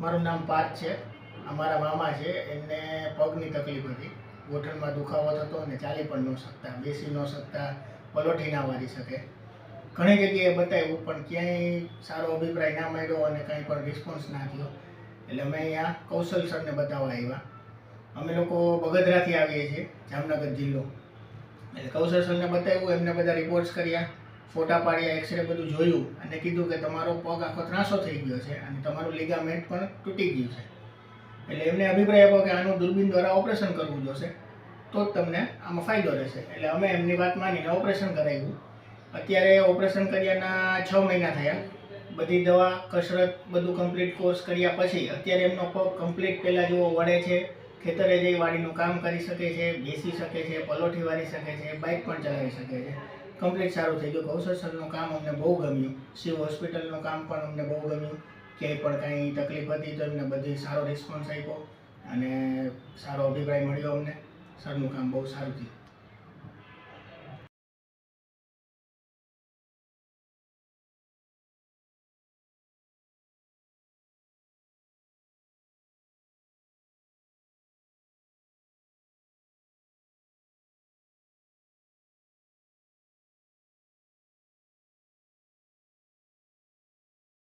મારું નામ પાર્થ છે. અમારા મામા છે, એમને પગની તકલીફ હતી. ગોઠણમાં દુખાવો થતો અને ચાલી પણ ન શકતા, બેસી ન શકતા, પલોઠી ના વારી શકે. ઘણી જગ્યાએ બતાવ્યું પણ ક્યાંય સારો અભિપ્રાય ના મળ્યો અને કંઈ પણ રિસ્પોન્સ ના થયો. એટલે અમે અહીંયા કૌશલ સરને બતાવવા આવ્યા. અમે લોકો બગદરાથી આવીએ છીએ, જામનગર જિલ્લો. એટલે કૌશલ સરને બતાવ્યું, એમને બધા રિપોર્ટ્સ કર્યા, ફોટા પાડ્યા, એક્સરે બધું જોયું અને કીધું કે તમારો પગ આખો ત્રાસો થઈ ગયો છે અને તમારું લિગામેન્ટ પણ તૂટી ગયું છે. એટલે એમને અભિપ્રાય આપ્યો કે આનું દૂરબીન દ્વારા ઓપરેશન કરવું જોશે, તો જ તમને આમાં ફાયદો રહેશે. એટલે અમે એમની વાત માનીને ઓપરેશન કરાવ્યું. અત્યારે ઓપરેશન કર્યાના 6 મહિના થયા. બધી દવા, કસરત બધું કમ્પ્લીટ કોર્સ કર્યા પછી અત્યારે એમનો પગ કમ્પ્લીટ પહેલાં જેવો વળે છે, ખેતરે જઈ વાડીનું કામ કરી શકે છે, બેસી શકે છે, પલોઠી વારી શકે છે, બાઇક પણ ચલાવી શકે છે. કમ્પ્લીટ સારું થઈ ગયું. કૌશલ સરનું કામ અમને બહુ ગમ્યું. શિવ હોસ્પિટલનું કામ પણ અમને બહુ ગમ્યું. ક્યાંય પણ કાંઈ તકલીફ હતી તો એમને બધી સારો રિસ્પોન્સ આપ્યો અને સારો અભિપ્રાય મળ્યો અમને. સરનું કામ બહુ સારું થયું.